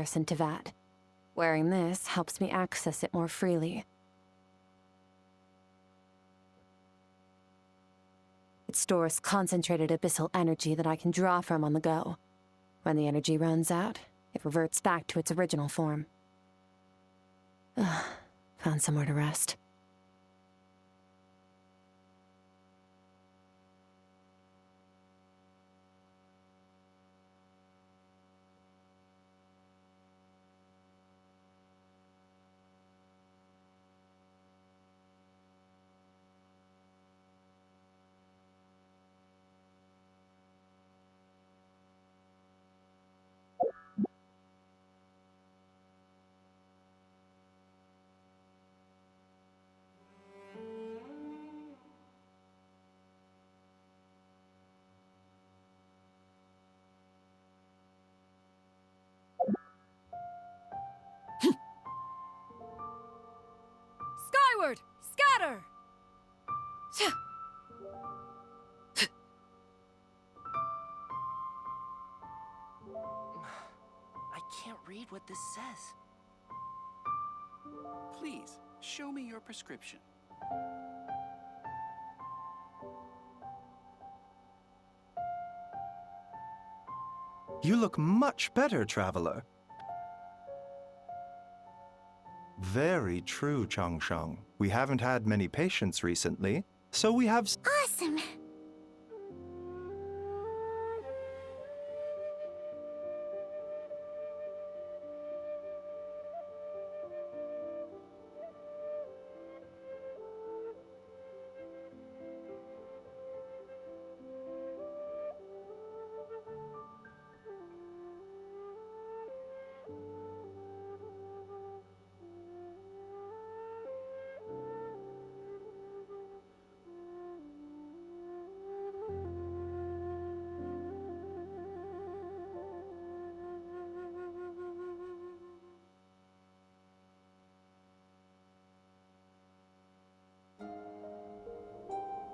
comparison to that. Wearing this helps me access it more freely. It stores concentrated abyssal energy that I can draw from on the go. When the energy runs out, it reverts back to its original form. Found somewhere to rest. Skyward! Scatter! I can't read what this says. Please, show me your prescription. You look much better, traveler. Very true, Changsheng. We haven't had many patients recently, so we have... Awesome!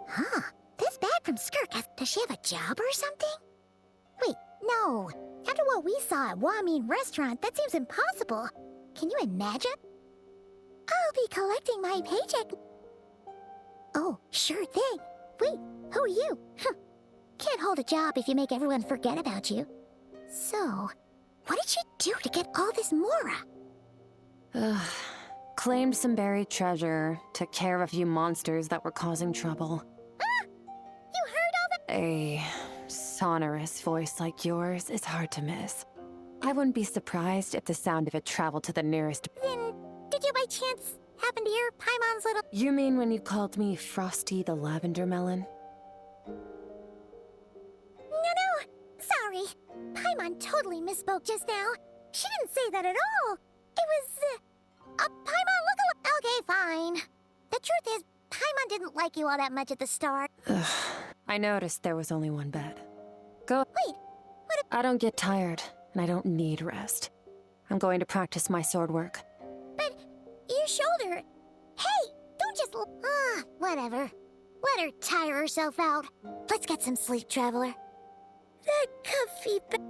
Huh, this bag from Skirk, does she have a job or something? Wait, no. After what we saw at Wamin Restaurant, that seems impossible. Can you imagine? I'll be collecting my paycheck. Oh, sure thing. Wait, who are you? Can't hold a job if you make everyone forget about you. So, what did she do to get all this Mora? Claimed some buried treasure, took care of a few monsters that were causing trouble. You heard all that? A sonorous voice like yours is hard to miss. I wouldn't be surprised if the sound of it traveled to the nearest... Then, did you by chance happen to hear Paimon's little... You mean when you called me Frosty the Lavender Melon? No, sorry. Paimon totally misspoke just now. She didn't say that at all. It was, Paimon look-alike. Okay, fine. The truth is, Paimon didn't like you all that much at the start. I noticed there was only one bed. Go. Wait, what if... I don't get tired, and I don't need rest. I'm going to practice my sword work. But, your shoulder... Hey, don't just... whatever. Let her tire herself out. Let's get some sleep, Traveler. That comfy bed...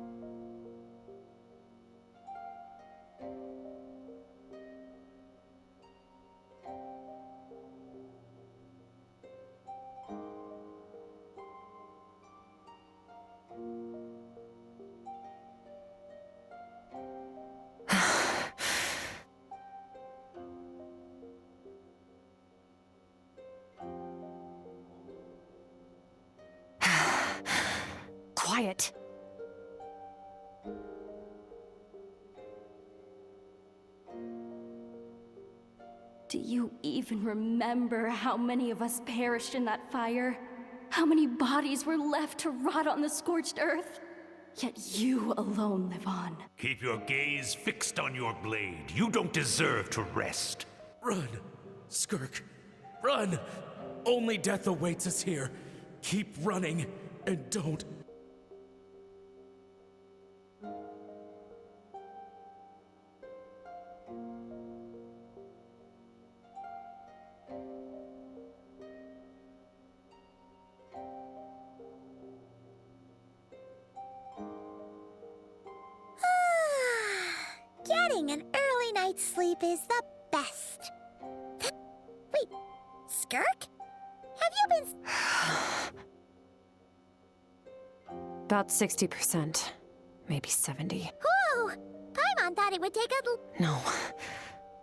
Quiet. Do you even remember how many of us perished in that fire? How many bodies were left to rot on the scorched earth? Yet you alone live on. Keep your gaze fixed on your blade. You don't deserve to rest. Run, Skirk. Run! Only death awaits us here. Keep running, and don't... Getting an early night's sleep is the best. Wait, Skirk? Have you been... About 60%. Maybe 70. Whoa! Paimon thought it would take a... No.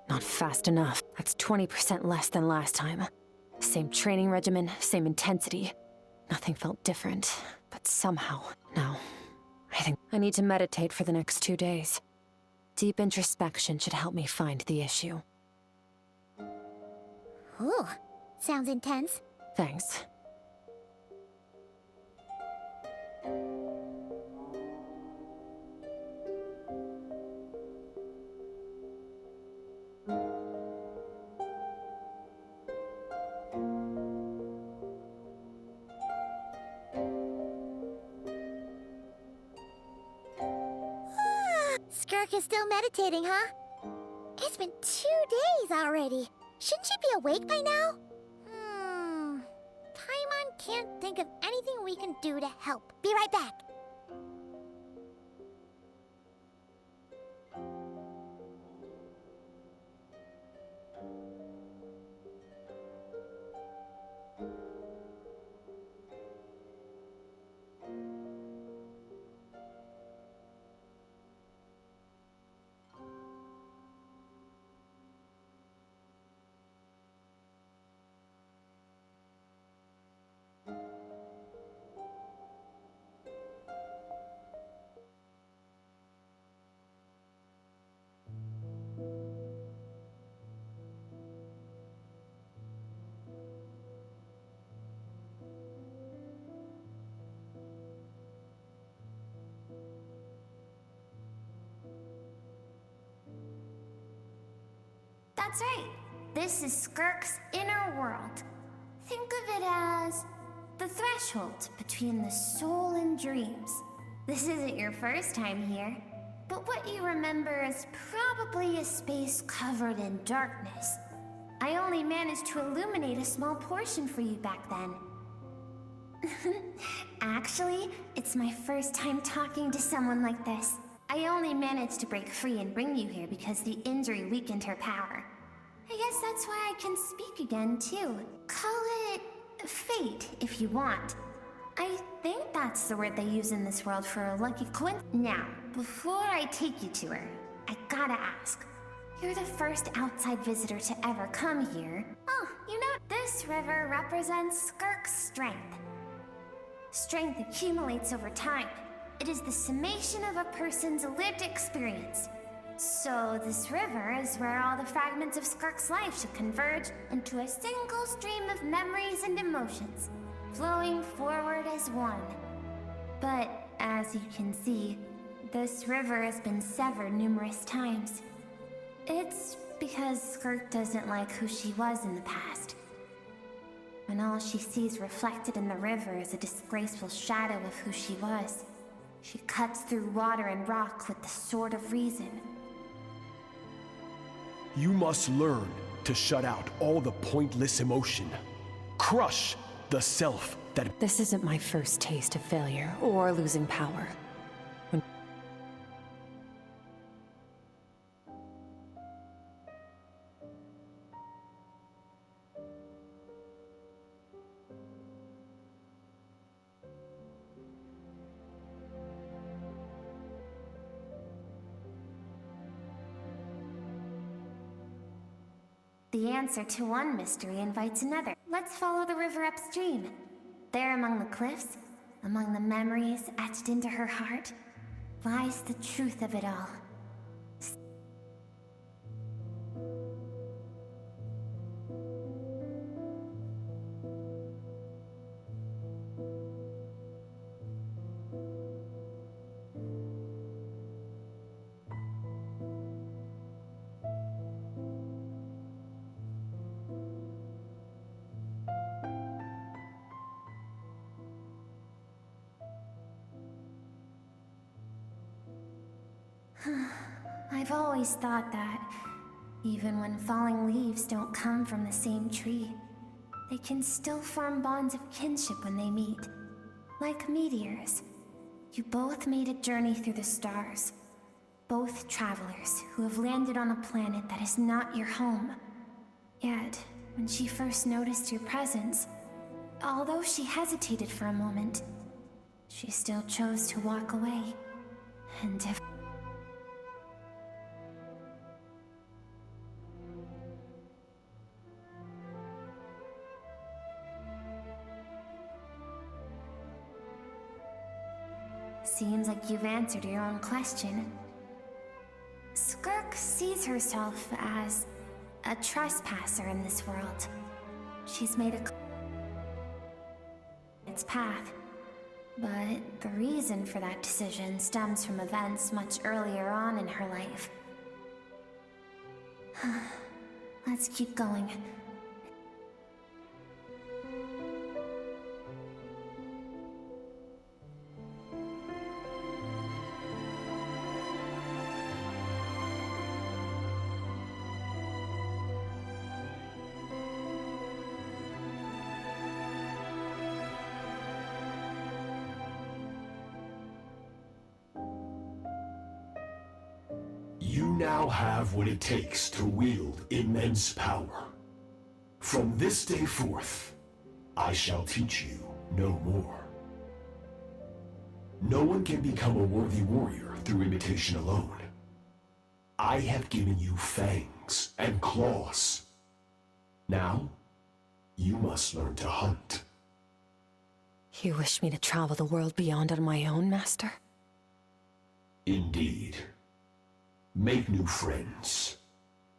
Not fast enough. That's 20% less than last time. Same training regimen, same intensity. Nothing felt different. But somehow, no. I think I need to meditate for the next 2 days. Deep introspection should help me find the issue. Ooh, sounds intense. Thanks. Skirk is still meditating, huh? It's been 2 days already. Shouldn't she be awake by now? Paimon can't think of anything we can do to help. Be right back. That's right. This is Skirk's inner world. Think of it as the threshold between the soul and dreams. This isn't your first time here, but what you remember is probably a space covered in darkness. I only managed to illuminate a small portion for you back then. Actually, it's my first time talking to someone like this. I only managed to break free and bring you here because the injury weakened her power. I guess that's why I can speak again, too. Call it fate, if you want. I think that's the word they use in this world for a lucky coincidence. Now, before I take you to her, I gotta ask. You're the first outside visitor to ever come here. Oh, you know, this river represents Skirk's strength. Strength accumulates over time. It is the summation of a person's lived experience. So this river is where all the fragments of Skirk's life should converge into a single stream of memories and emotions, flowing forward as one. But as you can see, this river has been severed numerous times. It's because Skirk doesn't like who she was in the past. And all she sees reflected in the river is a disgraceful shadow of who she was. She cuts through water and rock with the sword of reason. You must learn to shut out all the pointless emotion. Crush the self that... This isn't my first taste of failure or losing power. The answer to one mystery invites another. Let's follow the river upstream. There among the cliffs, among the memories etched into her heart, lies the truth of it all. I've always thought that, even when falling leaves don't come from the same tree, they can still form bonds of kinship when they meet. Like meteors. You both made a journey through the stars. both travelers who have landed on a planet that is not your home. Yet, when she first noticed your presence, although she hesitated for a moment, she still chose to walk away. And if... Seems like you've answered your own question. Skirk sees herself as a trespasser in this world. She's made its path. But the reason for that decision stems from events much earlier on in her life. Let's keep going. You now have what it takes to wield immense power. From this day forth, I shall teach you no more. No one can become a worthy warrior through imitation alone. I have given you fangs and claws. Now, you must learn to hunt. You wish me to travel the world beyond on my own, Master? Indeed. Make new friends.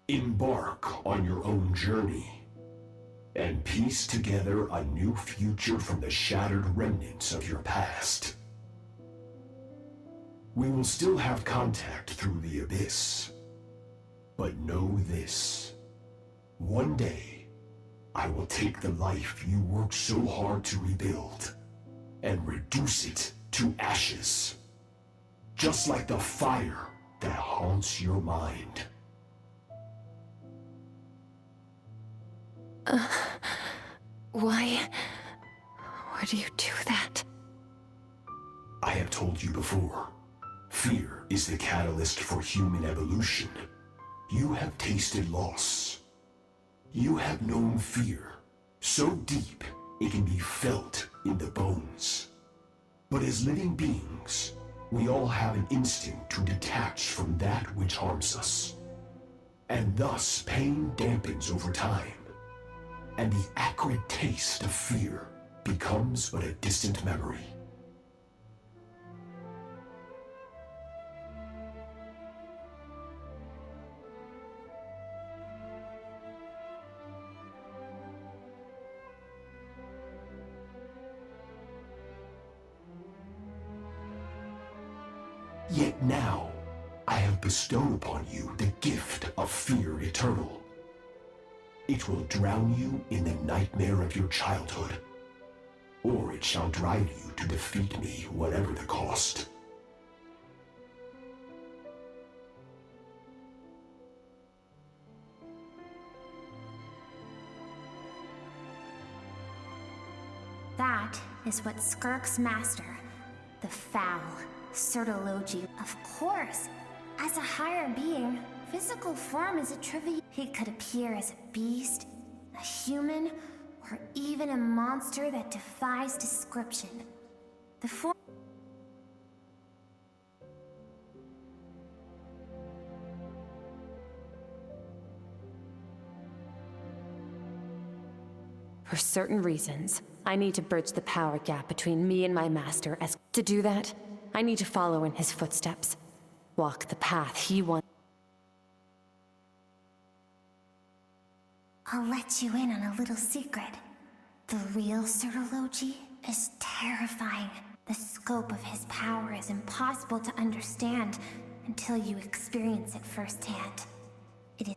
Embark on your own journey. And piece together a new future from the shattered remnants of your past. We will still have contact through the abyss. But know this. One day, I will take the life you worked so hard to rebuild and reduce it to ashes. Just like the fire that haunts your mind. Why do you do that? I have told you before, fear is the catalyst for human evolution. You have tasted loss. You have known fear, so deep it can be felt in the bones. But as living beings, we all have an instinct to detach from that which harms us. And thus, pain dampens over time, and the acrid taste of fear becomes but a distant memory. Yet now, I have bestowed upon you the gift of fear eternal. It will drown you in the nightmare of your childhood, or it shall drive you to defeat me, whatever the cost. That is what Skirk's master, the foul Sertologi. Of course, as a higher being, physical form is a trivial. He could appear as a beast, a human, or even a monster that defies description. The form. For certain reasons, I need to bridge the power gap between me and my master. As to do that, I need to follow in his footsteps. Walk the path he wants. I'll let you in on a little secret. The real Sertologi is terrifying. The scope of his power is impossible to understand until you experience it firsthand. It is...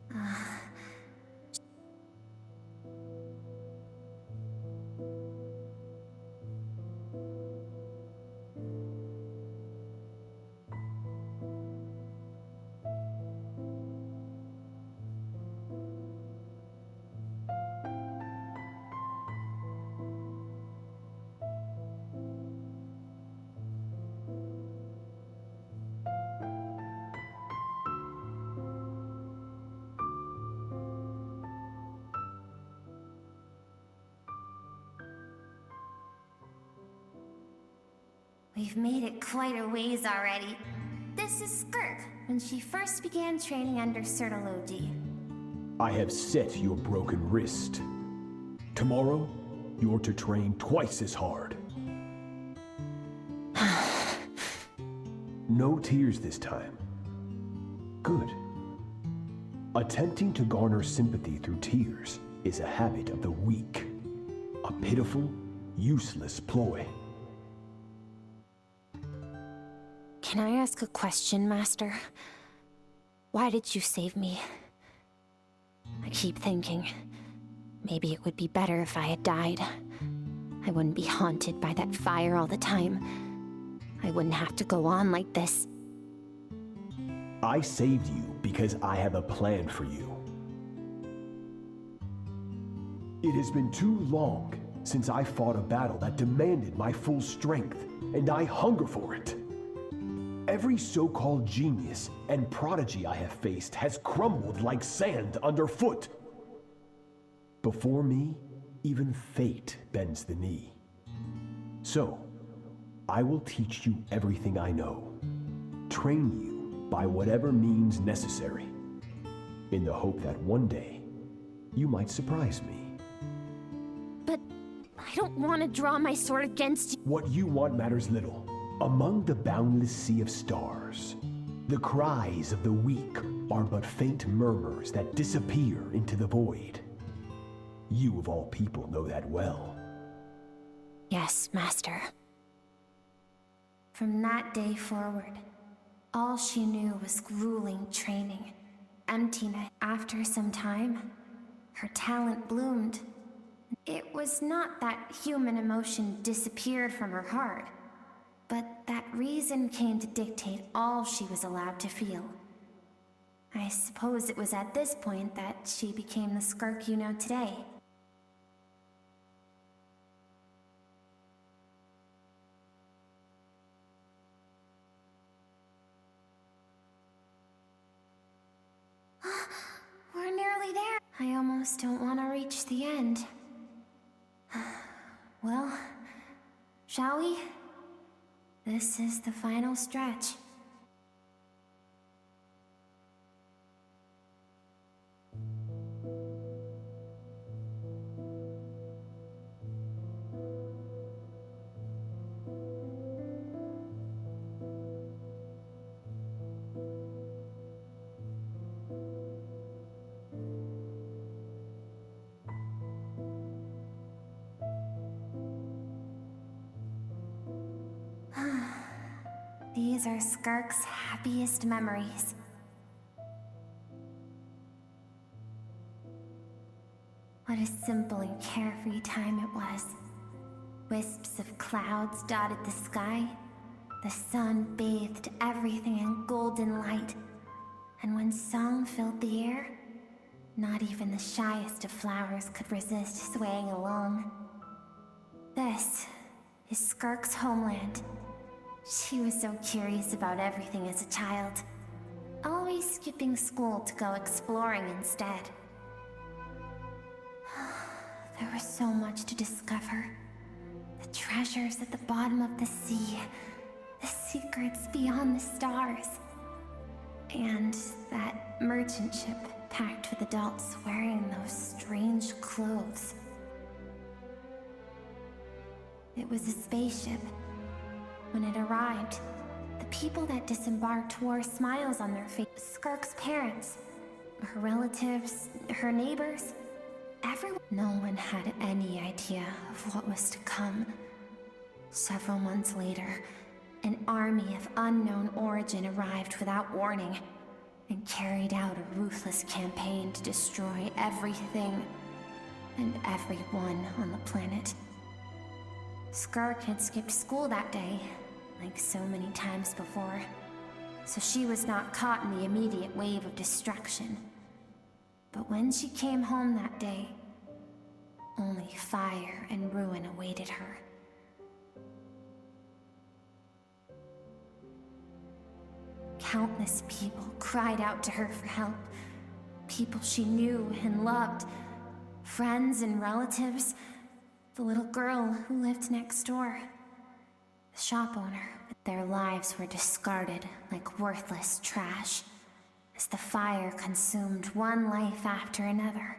We've made it quite a ways already. This is Skirk, when she first began training under Sertology. I have set your broken wrist. Tomorrow, you're to train twice as hard. No tears this time. Good. Attempting to garner sympathy through tears is a habit of the weak. A pitiful, useless ploy. Can I ask a question, Master? Why did you save me? I keep thinking, maybe it would be better if I had died. I wouldn't be haunted by that fire all the time. I wouldn't have to go on like this. I saved you because I have a plan for you. It has been too long since I fought a battle that demanded my full strength, and I hunger for it. Every so-called genius and prodigy I have faced has crumbled like sand underfoot. Before me, even fate bends the knee. So, I will teach you everything I know. Train you by whatever means necessary, in the hope that one day, you might surprise me. But I don't want to draw my sword against you. What you want matters little. Among the boundless sea of stars, the cries of the weak are but faint murmurs that disappear into the void. You of all people know that well. Yes, Master. From that day forward, all she knew was grueling training, emptiness. After some time, her talent bloomed. It was not that human emotion disappeared from her heart, but that reason came to dictate all she was allowed to feel. I suppose it was at this point that she became the Skirk you know today. We're nearly there. I almost don't want to reach the end. Well, shall we? This is the final stretch. These are Skirk's happiest memories. What a simple and carefree time it was. Wisps of clouds dotted the sky. The sun bathed everything in golden light. And when song filled the air, not even the shyest of flowers could resist swaying along. This is Skirk's homeland. She was so curious about everything as a child, always skipping school to go exploring instead. There was so much to discover. The treasures at the bottom of the sea, the secrets beyond the stars, and that merchant ship packed with adults wearing those strange clothes. It was a spaceship. When it arrived, the people that disembarked wore smiles on their faces. Skirk's parents, her relatives, her neighbors, everyone. No one had any idea of what was to come. Several months later, an army of unknown origin arrived without warning and carried out a ruthless campaign to destroy everything and everyone on the planet. Skirk had skipped school that day, like so many times before, so she was not caught in the immediate wave of destruction. But when she came home that day, only fire and ruin awaited her. Countless people cried out to her for help. People she knew and loved, friends and relatives, the little girl who lived next door. The shop owner, their lives were discarded like worthless trash, as the fire consumed one life after another.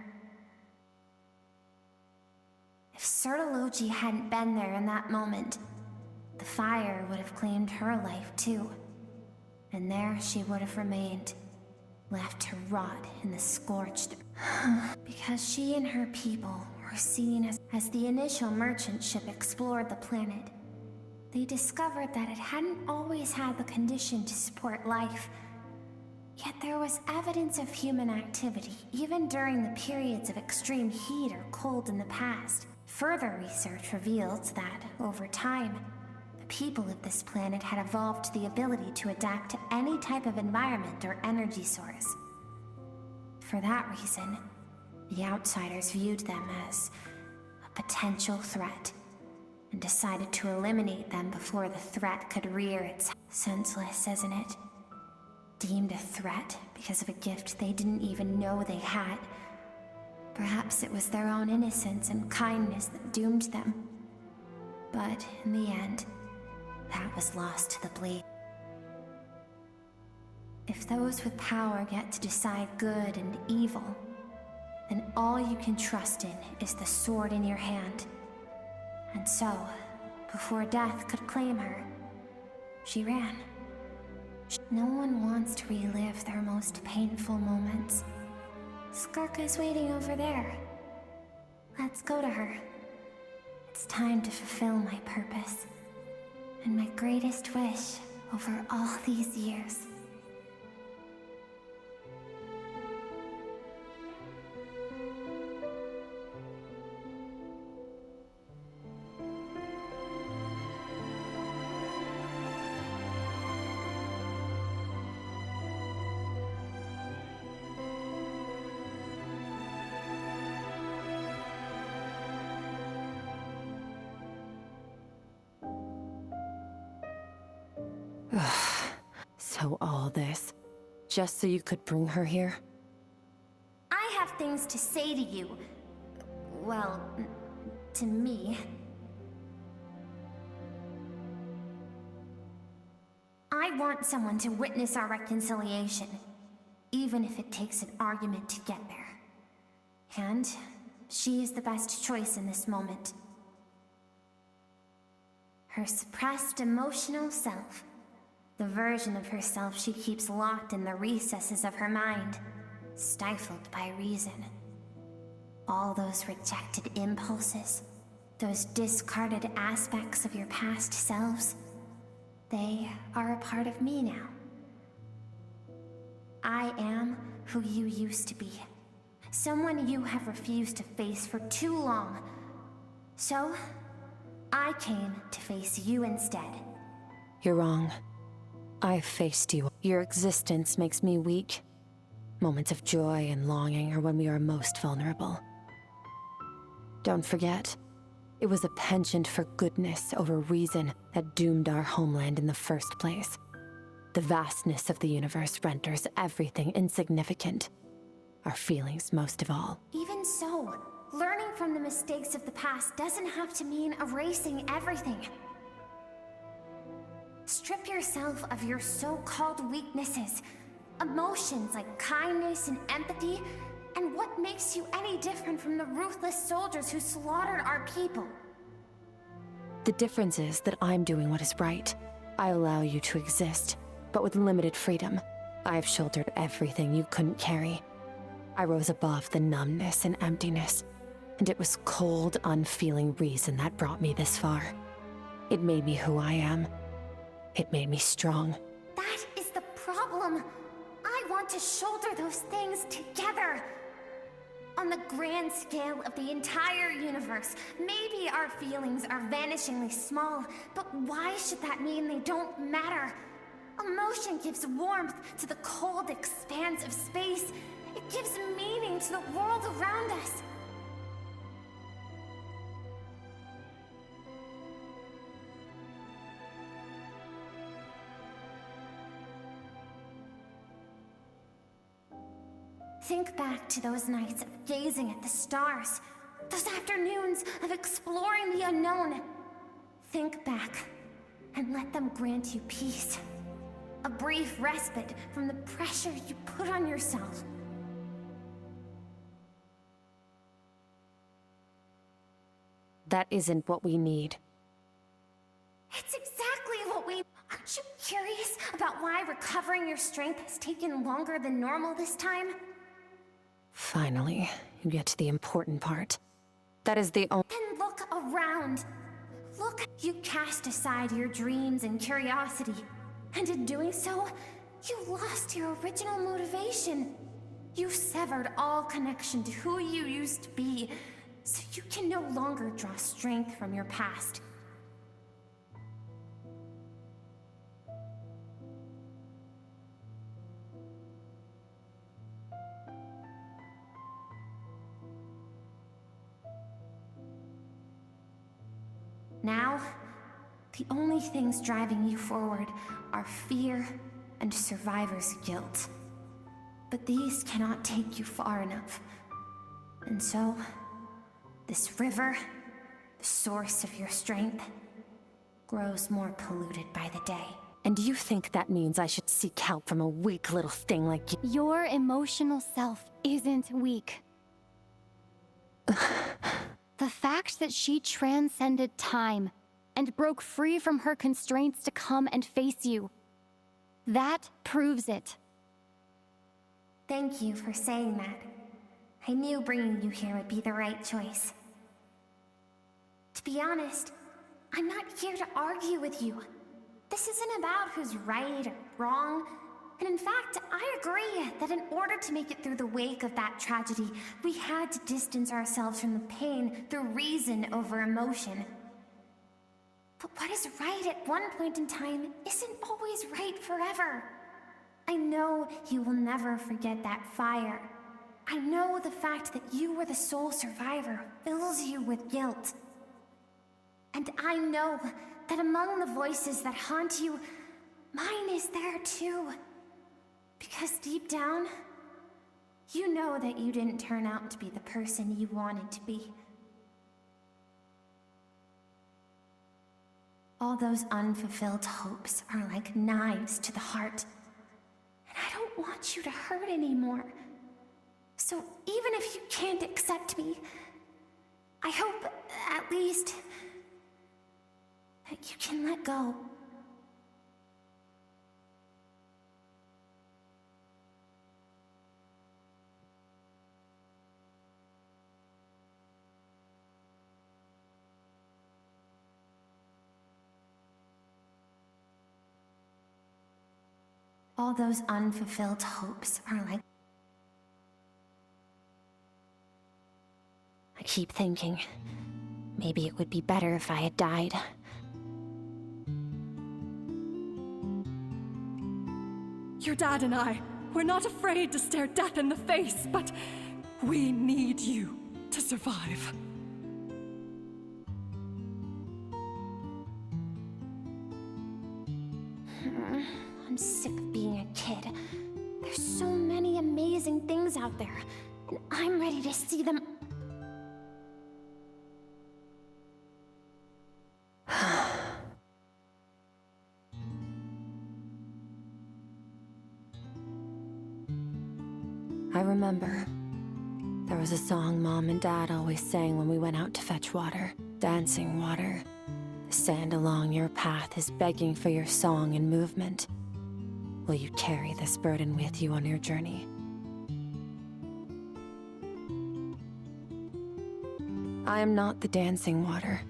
If Sertology hadn't been there in that moment, the fire would have claimed her life too. And there she would have remained, left to rot in the scorched because she and her people were seen as the initial merchant ship explored the planet. They discovered that it hadn't always had the condition to support life. Yet there was evidence of human activity, even during the periods of extreme heat or cold in the past. Further research revealed that, over time, the people of this planet had evolved the ability to adapt to any type of environment or energy source. For that reason, the outsiders viewed them as a potential threat, and decided to eliminate them before the threat could rear its... Senseless, isn't it? Deemed a threat because of a gift they didn't even know they had. Perhaps it was their own innocence and kindness that doomed them. But in the end, that was lost to the blade. If those with power get to decide good and evil, then all you can trust in is the sword in your hand. And so, before death could claim her, she ran. No one wants to relive their most painful moments. Skirka's waiting over there. Let's go to her. It's time to fulfill my purpose, and my greatest wish over all these years. So all this, just so you could bring her here? I have things to say to you. Well, to me. I want someone to witness our reconciliation, even if it takes an argument to get there. And she is the best choice in this moment. Her suppressed emotional self. The version of herself she keeps locked in the recesses of her mind, stifled by reason. All those rejected impulses, those discarded aspects of your past selves, they are a part of me now. I am who you used to be. Someone you have refused to face for too long. So, I came to face you instead. You're wrong. I've faced you. Your existence makes me weak. Moments of joy and longing are when we are most vulnerable. Don't forget, it was a penchant for goodness over reason that doomed our homeland in the first place. The vastness of the universe renders everything insignificant. Our feelings most of all. Even so, learning from the mistakes of the past doesn't have to mean erasing everything. Strip yourself of your so-called weaknesses, emotions like kindness and empathy, and what makes you any different from the ruthless soldiers who slaughtered our people? The difference is that I'm doing what is right. I allow you to exist, but with limited freedom. I've shouldered everything you couldn't carry. I rose above the numbness and emptiness, and it was cold, unfeeling reason that brought me this far. It made me who I am. It made me strong. That is the problem. I want to shoulder those things together. On the grand scale of the entire universe, maybe our feelings are vanishingly small, but why should that mean they don't matter? Emotion gives warmth to the cold expanse of space. It gives meaning to the world around us. Think back to those nights of gazing at the stars, those afternoons of exploring the unknown. Think back, and let them grant you peace. A brief respite from the pressure you put on yourself. That isn't what we need. It's exactly what we... Aren't you curious about why recovering your strength has taken longer than normal this time? Finally, you get to the important part. That is the only... Then look around. Look, you cast aside your dreams and curiosity. And in doing so, you lost your original motivation. You severed all connection to who you used to be, so you can no longer draw strength from your past. Now, the only things driving you forward are fear and survivor's guilt. But these cannot take you far enough. And so, this river, the source of your strength, grows more polluted by the day. And you think that means I should seek help from a weak little thing like you? Your emotional self isn't weak. The fact that she transcended time and broke free from her constraints to come and face you, that proves it. Thank you for saying that. I knew bringing you here would be the right choice. To be honest, I'm not here to argue with you. This isn't about who's right or wrong. And in fact, I agree that in order to make it through the wake of that tragedy, we had to distance ourselves from the pain through reason over emotion. But what is right at one point in time isn't always right forever. I know you will never forget that fire. I know the fact that you were the sole survivor fills you with guilt. And I know that among the voices that haunt you, mine is there too. Because deep down, you know that you didn't turn out to be the person you wanted to be. All those unfulfilled hopes are like knives to the heart. And I don't want you to hurt anymore. So even if you can't accept me, I hope, at least, that you can let go. All those unfulfilled hopes are like... I keep thinking, maybe it would be better if I had died. Your dad and I, we're not afraid to stare death in the face, but we need you to survive. I'm sick of being a kid. There's so many amazing things out there, and I'm ready to see them. I remember. There was a song Mom and Dad always sang when we went out to fetch water. Dancing water. The sand along your path is begging for your song and movement. Will you carry this burden with you on your journey? I am not the dancing water,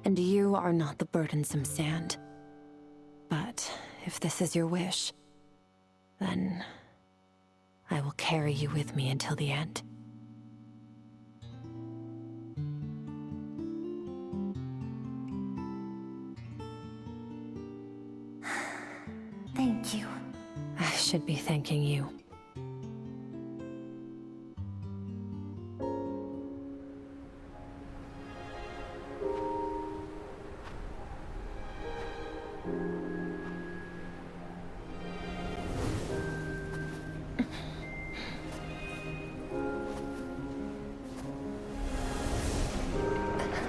and you are not the burdensome sand. But if this is your wish, then I will carry you with me until the end. Thank you. I should be thanking you.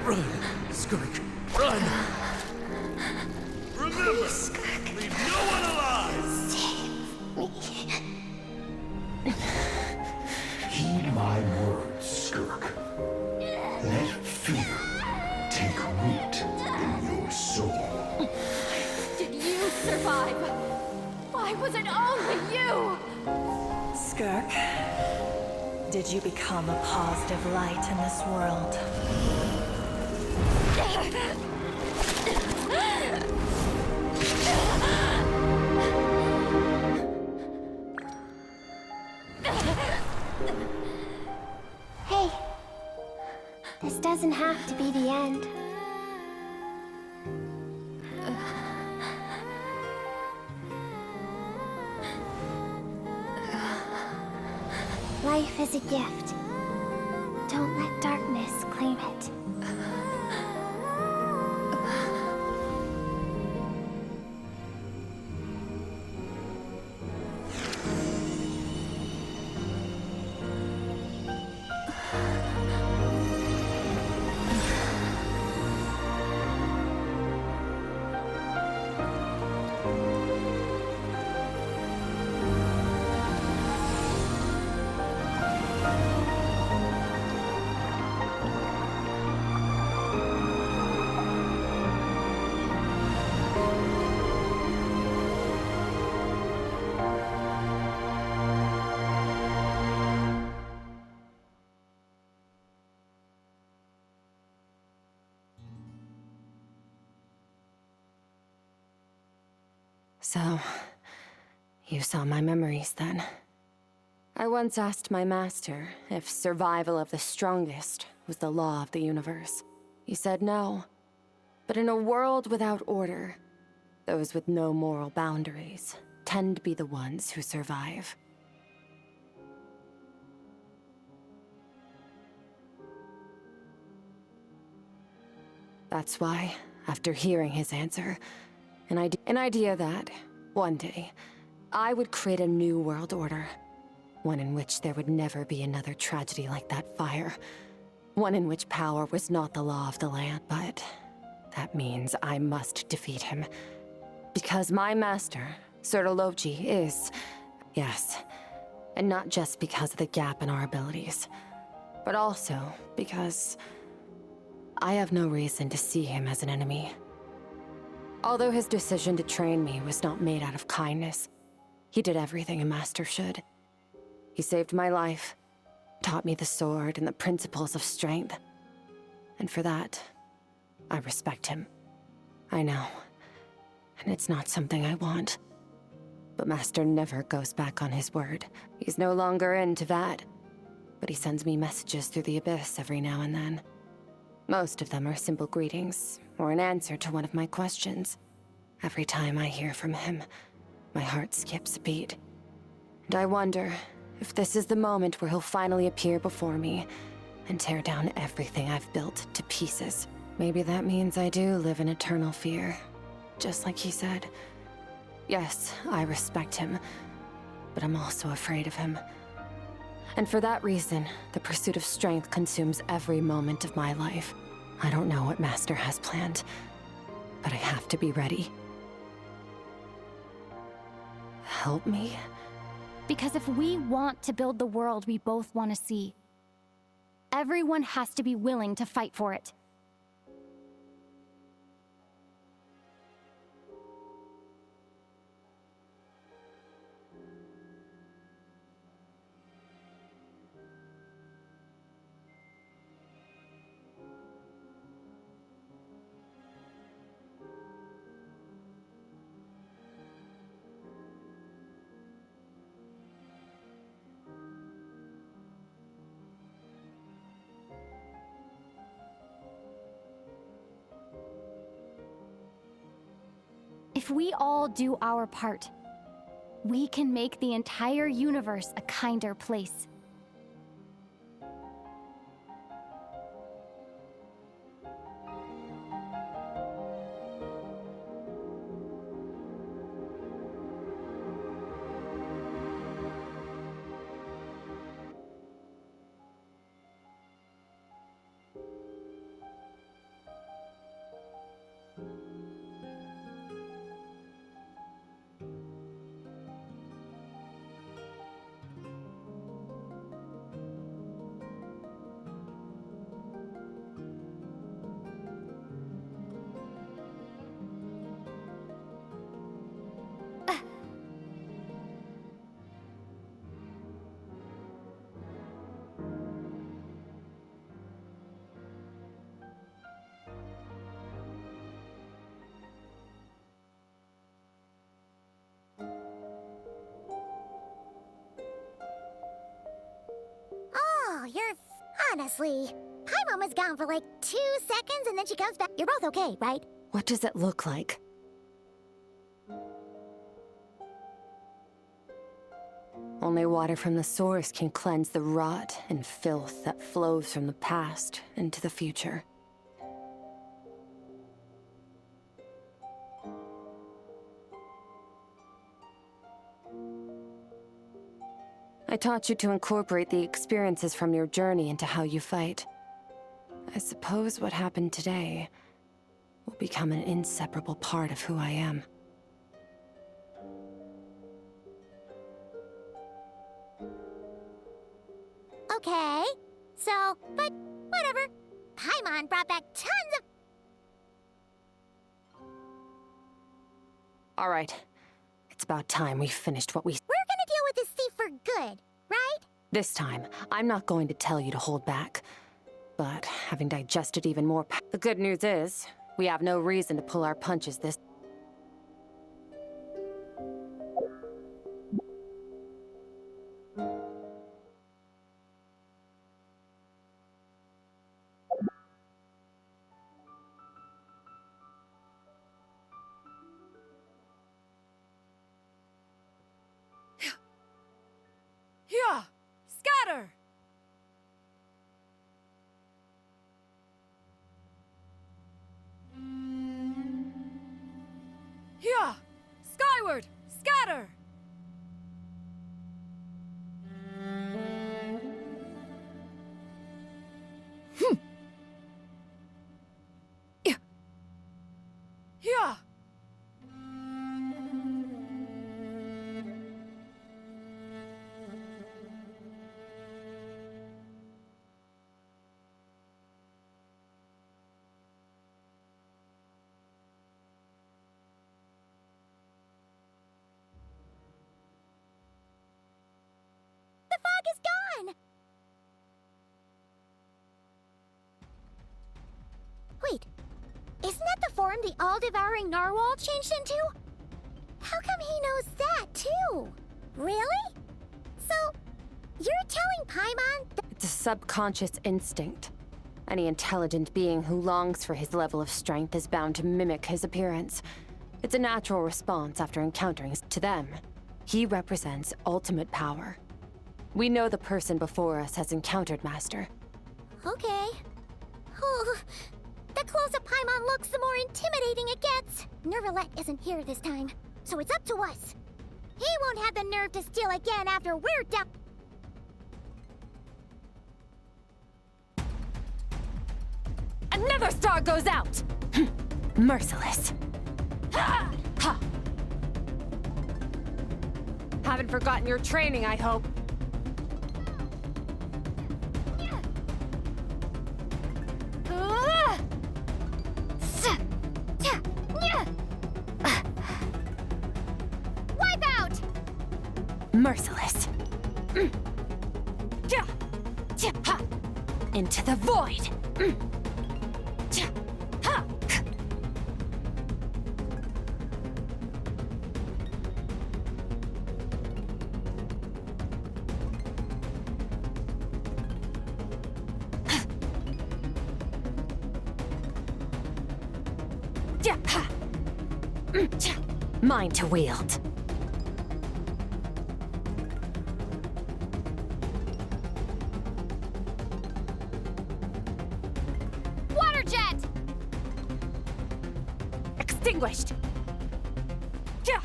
Run, Skirk, run! Skirk. Leave no one alive! Save me. Heed my words, Skirk. Let fear take root in your soul. Did you survive? Why was it only you? Skirk, did you become a positive light in this world? Hey, this doesn't have to be the end. Life is a gift. Don't let darkness claim it. So, you saw my memories then. I once asked my master if survival of the strongest was the law of the universe. He said no. But in a world without order, those with no moral boundaries tend to be the ones who survive. That's why, after hearing his answer, an idea that, one day, I would create a new world order. One in which there would never be another tragedy like that fire. One in which power was not the law of the land, but that means I must defeat him. Because my master, Sertologi, is, yes, and not just because of the gap in our abilities, but also because I have no reason to see him as an enemy. Although his decision to train me was not made out of kindness, he did everything a master should. He saved my life, taught me the sword and the principles of strength. And for that, I respect him. I know, and it's not something I want. But Master never goes back on his word. He's no longer into that. But he sends me messages through the abyss every now and then. Most of them are simple greetings, or an answer to one of my questions. Every time I hear from him, my heart skips a beat. And I wonder if this is the moment where he'll finally appear before me and tear down everything I've built to pieces. Maybe that means I do live in eternal fear, just like he said. Yes, I respect him, but I'm also afraid of him. And for that reason, the pursuit of strength consumes every moment of my life. I don't know what Master has planned, but I have to be ready. Help me? Because if we want to build the world we both want to see, everyone has to be willing to fight for it. If we all do our part, we can make the entire universe a kinder place. Honestly, Paimon was gone for like 2 seconds and then she comes back. You're both okay, right? What does it look like? Only water from the source can cleanse the rot and filth that flows from the past into the future. I taught you to incorporate the experiences from your journey into how you fight. I suppose what happened today will become an inseparable part of who I am. Okay, so, but whatever. Paimon brought back tons of... All right. It's about time we finished what we... We're gonna deal with this thief for good, right? This time, I'm not going to tell you to hold back. But having digested even more... The good news is, we have no reason to pull our punches this... Yeah! Scatter! Yeah! Skyward! Scatter! Yeah! Yeah! The fog is gone! Wait, isn't that the form the all-devouring narwhal changed into? How come he knows that, too? Really? So, you're telling Paimon that... It's a subconscious instinct. Any intelligent being who longs for his level of strength is bound to mimic his appearance. It's a natural response after encountering... To them, he represents ultimate power. We know the person before us has encountered Master. Okay. Oh, the closer Paimon looks, the more intimidating it gets. Nervalette isn't here this time, so it's up to us. He won't have the nerve to steal again after we're done. Another star goes out! Merciless. Ha! Ha! Haven't forgotten your training, I hope. Wipe out! Merciless. Into the void. Mine to wield. Water jet! Extinguished. Ja.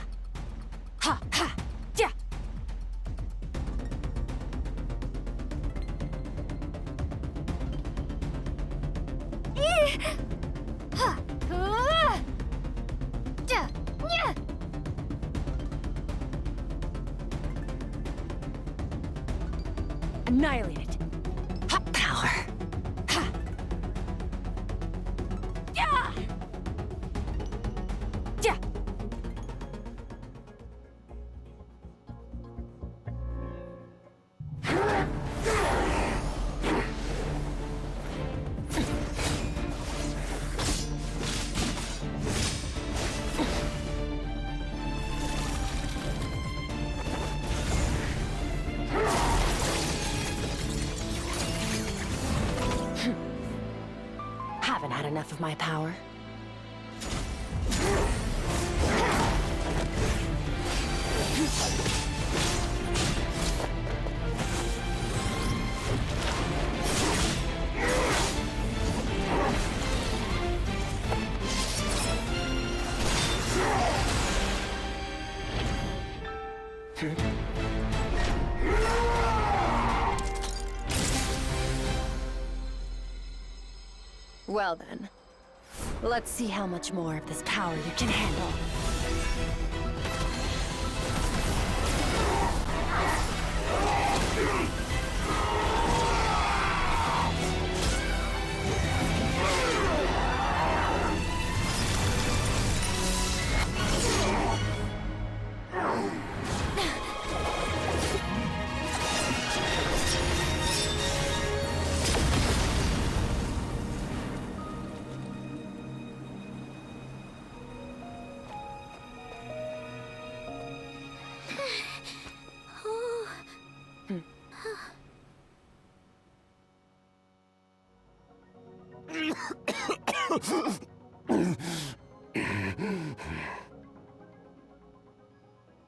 Ha ha. Ja. Annihilated. Hot power. Ha. Yeah. Yeah. enough of my power? Well then, let's see how much more of this power you can handle.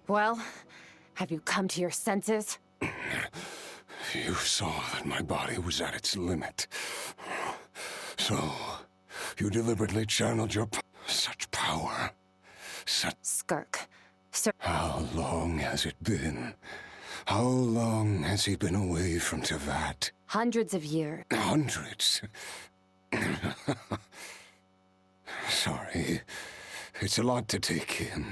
Well, have you come to your senses? You saw that my body was at its limit. So, you deliberately channeled your such power. Skirk. Sir. How long has it been? How long has he been away from Tevat? Hundreds of years. Hundreds? Sorry. It's a lot to take in.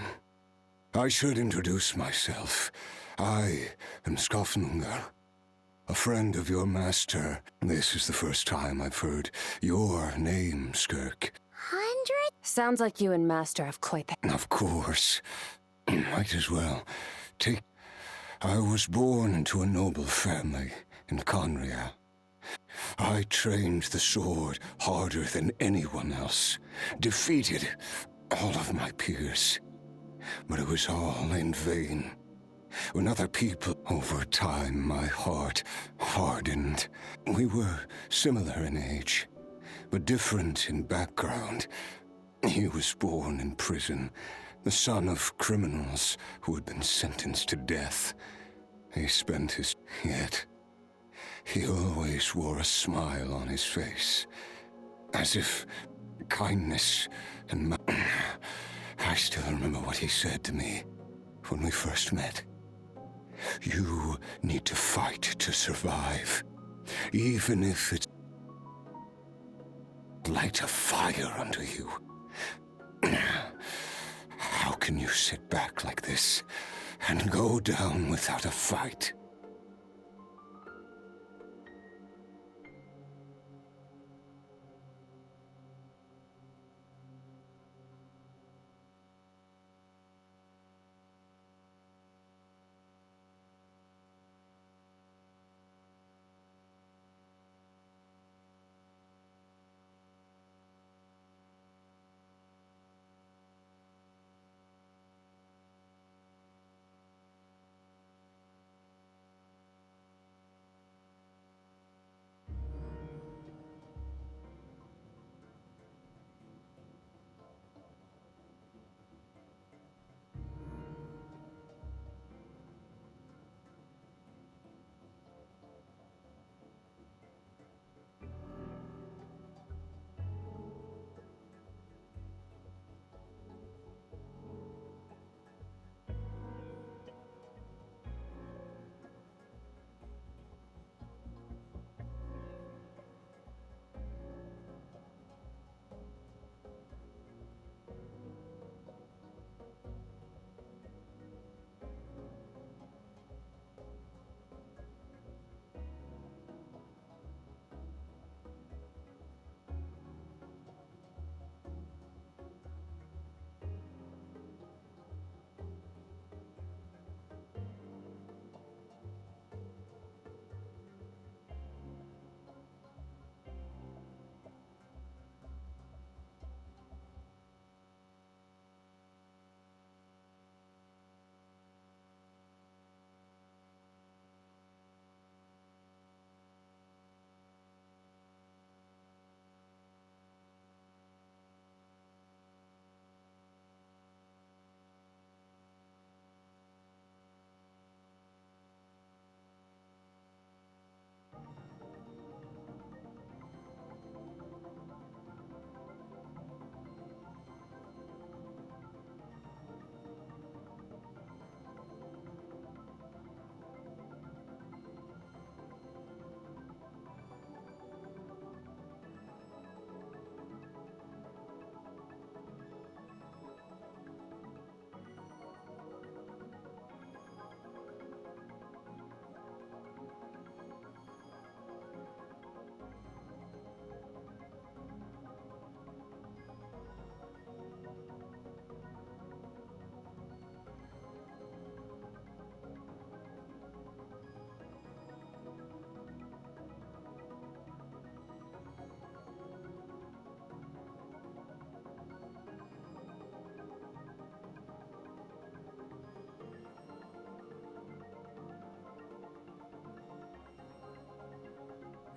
I should introduce myself. I am Skofnungar, a friend of your master. This is the first time I've heard your name, Skirk. 100? Sounds like you and Master have quite the... Of course. Might as well. I was born into a noble family in Conria. I trained the sword harder than anyone else. Defeated all of my peers. But it was all in vain. When other people, over time, my heart hardened. We were similar in age, but different in background. He was born in prison, the son of criminals who had been sentenced to death. He spent his... Yet, he always wore a smile on his face, as if kindness and... I still remember what he said to me when we first met. You need to fight to survive, even if it's... light a fire under you. How can you sit back like this and go down without a fight?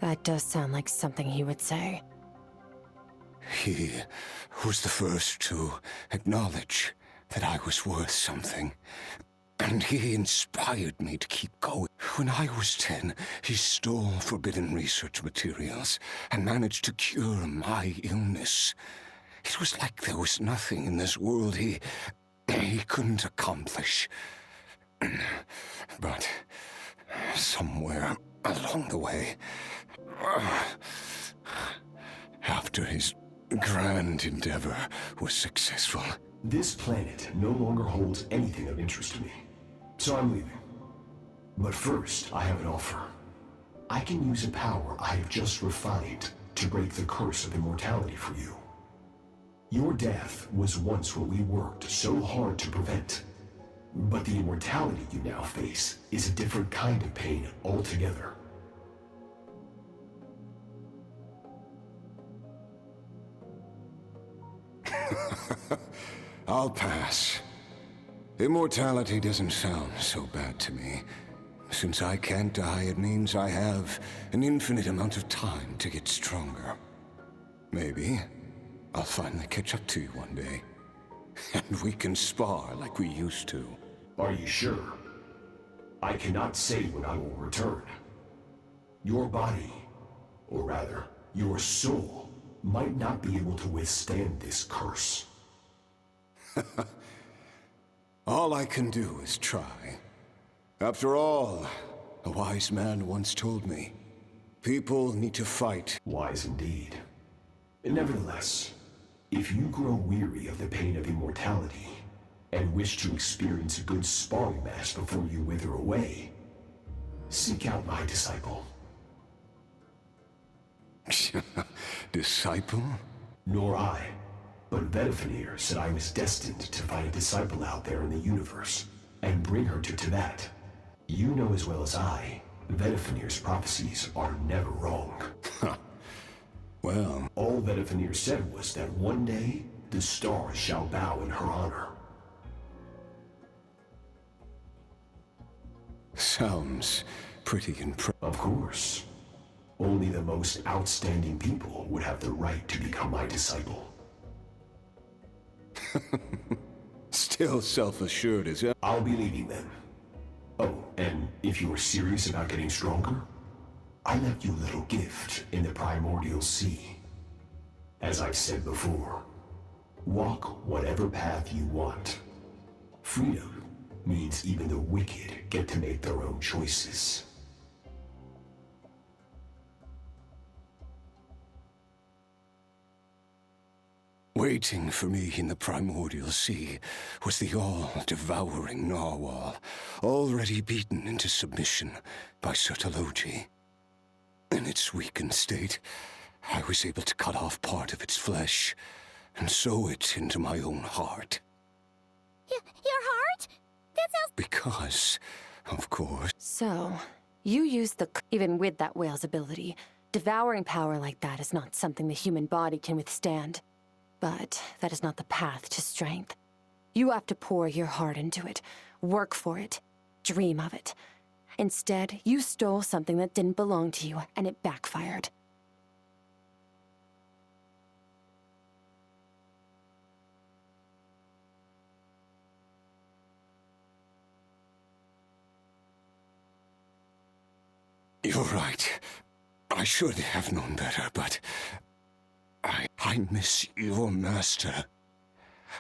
That does sound like something he would say. He was the first to acknowledge that I was worth something. And he inspired me to keep going. When I was 10, he stole forbidden research materials and managed to cure my illness. It was like there was nothing in this world he couldn't accomplish. But somewhere along the way, after his grand endeavor was successful. This planet no longer holds anything of interest to me, so I'm leaving. But first, I have an offer. I can use a power I have just refined to break the curse of immortality for you. Your death was once what we worked so hard to prevent. But the immortality you now face is a different kind of pain altogether. I'll pass. Immortality doesn't sound so bad to me. Since I can't die, it means I have an infinite amount of time to get stronger. Maybe I'll finally catch up to you one day. And we can spar like we used to. Are you sure? I cannot say when I will return. Your body, or rather, your soul, might not be able to withstand this curse. All I can do is try. After all, a wise man once told me, people need to fight. Wise indeed. Nevertheless, if you grow weary of the pain of immortality, and wish to experience a good sparring match before you wither away, seek out my disciple. Disciple? Nor I. But Vedifenir said I was destined to find a disciple out there in the universe, and bring her to Tibet. You know as well as I, Vedifenir's prophecies are never wrong. Well... All Vedifenir said was that one day, the stars shall bow in her honor. Sounds pretty impressive. Of course. Only the most outstanding people would have the right to become my disciple. Still self-assured as hell. I'll be leaving then. Oh, and if you are serious about getting stronger, I left you a little gift in the primordial sea. As I've said before, walk whatever path you want. Freedom means even the wicked get to make their own choices. Waiting for me in the primordial sea was the all-devouring narwhal, already beaten into submission by Sertologi. In its weakened state, I was able to cut off part of its flesh and sew it into my own heart. Your heart? That sounds... Because, of course... So, you used the... Even with that whale's ability, devouring power like that is not something the human body can withstand. But that is not the path to strength. You have to pour your heart into it, work for it, dream of it. Instead, you stole something that didn't belong to you, and it backfired. You're right. I should have known better, but... I miss your master.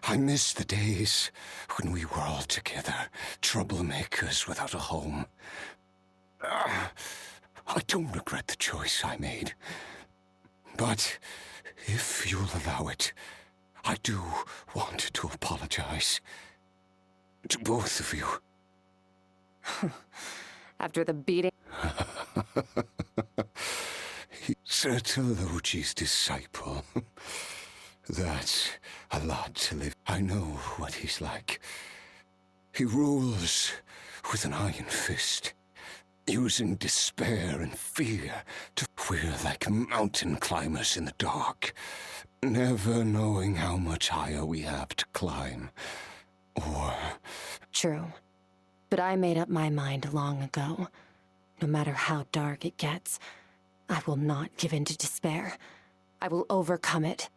I miss the days when we were all together, troublemakers without a home. I don't regret the choice I made. But if you'll allow it, I do want to apologize. To both of you. After the beating... Sertologi's disciple. That's a lot to live. I know what he's like. He rules with an iron fist, using despair and fear to... We're like mountain climbers in the dark, never knowing how much higher we have to climb. Or... True. But I made up my mind long ago. No matter how dark it gets, I will not give in to despair. I will overcome it.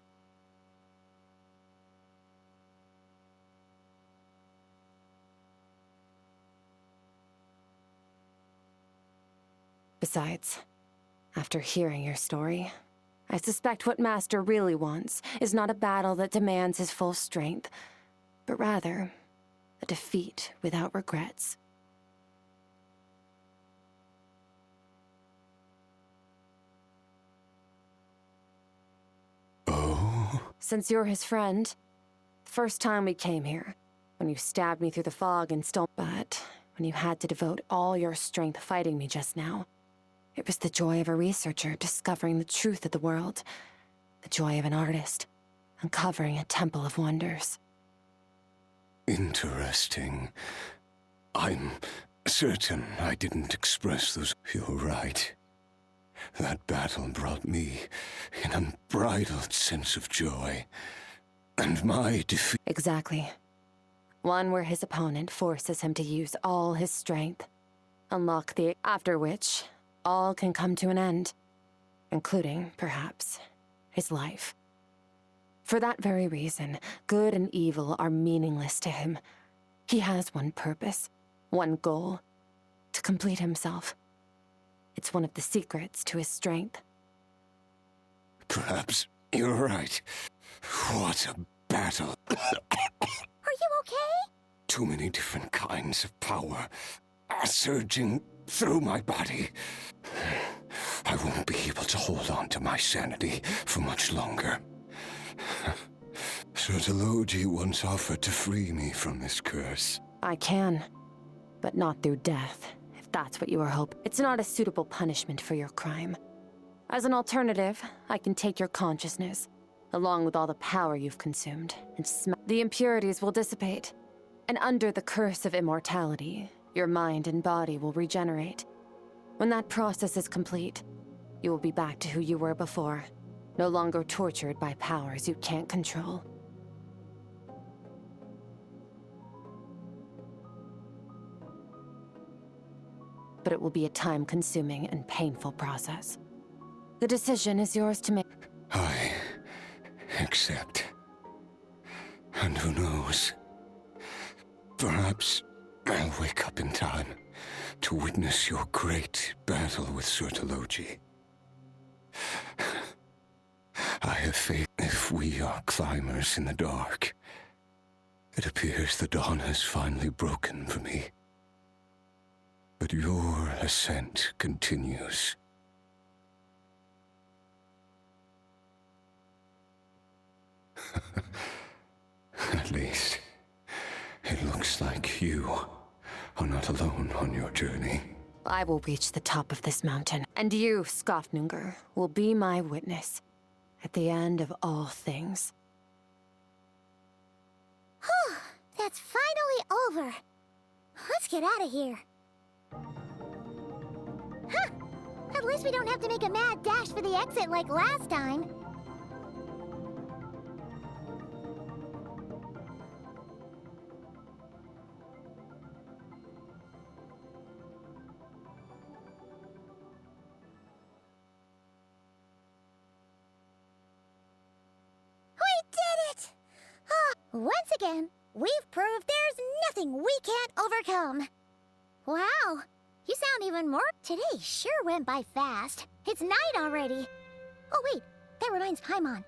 Besides, after hearing your story, I suspect what Master really wants is not a battle that demands his full strength, but rather a defeat without regrets. Oh? Since you're his friend, the first time we came here, when you stabbed me through the fog and stole... But when you had to devote all your strength fighting me just now, it was the joy of a researcher discovering the truth of the world. The joy of an artist uncovering a temple of wonders. Interesting. I'm certain I didn't express those. You're right. That battle brought me an unbridled sense of joy. And my defeat... Exactly. One where his opponent forces him to use all his strength. Unlock the... After which, all can come to an end. Including, perhaps, his life. For that very reason, good and evil are meaningless to him. He has one purpose, one goal. To complete himself. It's one of the secrets to his strength. Perhaps you're right. What a battle. Are you okay? Too many different kinds of power are surging through my body. I won't be able to hold on to my sanity for much longer. Sertologi once offered to free me from this curse. I can, but not through death, if that's what you are hoping. It's not a suitable punishment for your crime. As an alternative, I can take your consciousness, along with all the power you've consumed, and the impurities will dissipate. And under the curse of immortality, your mind and body will regenerate. When that process is complete, you will be back to who you were before, no longer tortured by powers you can't control. But it will be a time-consuming and painful process. The decision is yours to make. I accept. And who knows? Perhaps I'll wake up in time to witness your great battle with Sertologi. I have faith if we are climbers in the dark. It appears the dawn has finally broken for me. But your ascent continues. At least, it looks like you are not alone on your journey. I will reach the top of this mountain, and you, Skofnungur, will be my witness at the end of all things. Whew, that's finally over. Let's get out of here. Huh! At least we don't have to make a mad dash for the exit like last time. Once again, we've proved there's nothing we can't overcome. Wow, you sound even more... Today sure went by fast. It's night already. Oh wait, that reminds Paimon.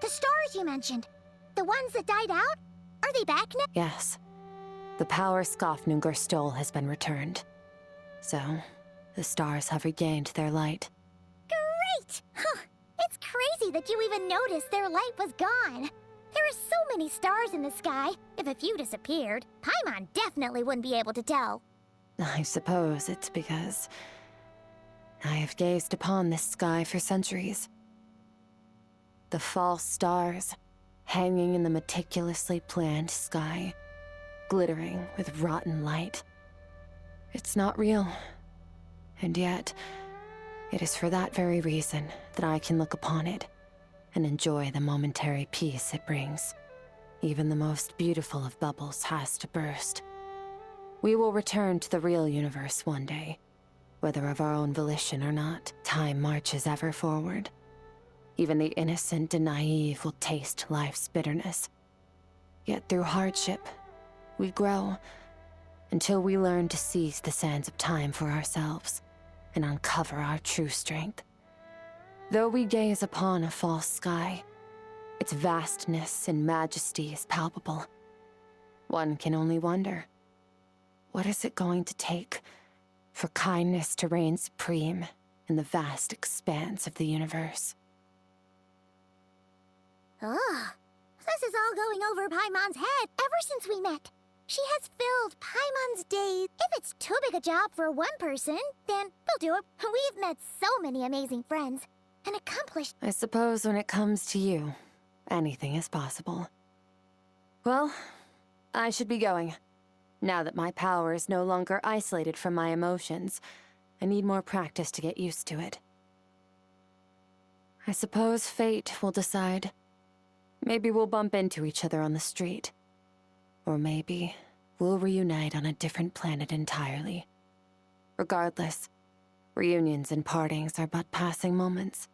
The stars you mentioned, the ones that died out, are they back now? Yes. The power Skofnungur stole has been returned. So, the stars have regained their light. Great! Huh. It's crazy that you even noticed their light was gone. There are so many stars in the sky. If a few disappeared, Paimon definitely wouldn't be able to tell. I suppose it's because I have gazed upon this sky for centuries. The false stars, hanging in the meticulously planned sky, glittering with rotten light. It's not real. And yet, it is for that very reason that I can look upon it and enjoy the momentary peace it brings. Even the most beautiful of bubbles has to burst. We will return to the real universe one day, Whether of our own volition or not, time marches ever forward. Even the innocent and naive will taste life's bitterness. Yet through hardship, we grow until we learn to seize the sands of time for ourselves and uncover our true strength. Though we gaze upon a false sky, its vastness and majesty is palpable. One can only wonder, what is it going to take for kindness to reign supreme in the vast expanse of the universe? Ugh. This is all going over Paimon's head ever since we met. She has filled Paimon's days. If it's too big a job for one person, then we'll do it. We've met so many amazing friends and accomplished. I suppose when it comes to you, anything is possible. Well, I should be going. Now that my power is no longer isolated from my emotions, I need more practice to get used to it. I suppose fate will decide. Maybe we'll bump into each other on the street. Or maybe we'll reunite on a different planet entirely. Regardless, reunions and partings are but passing moments.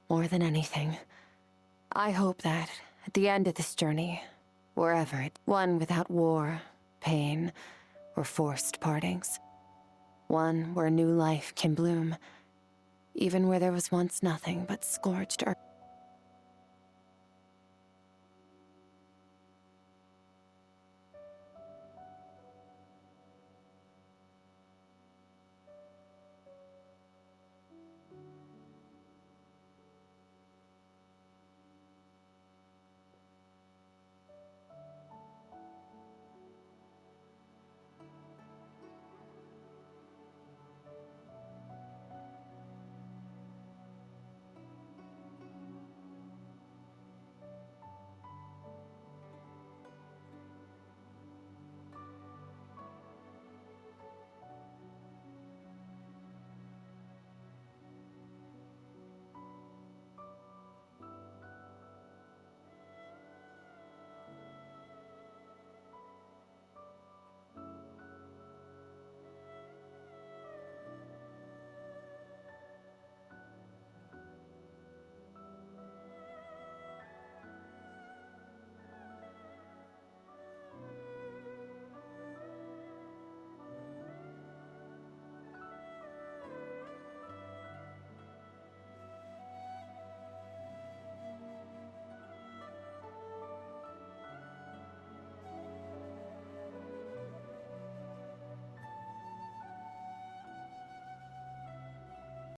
More than anything, I hope that, at the end of this journey, wherever it, one without war, pain, or forced partings. One where new life can bloom, even where there was once nothing but scorched earth.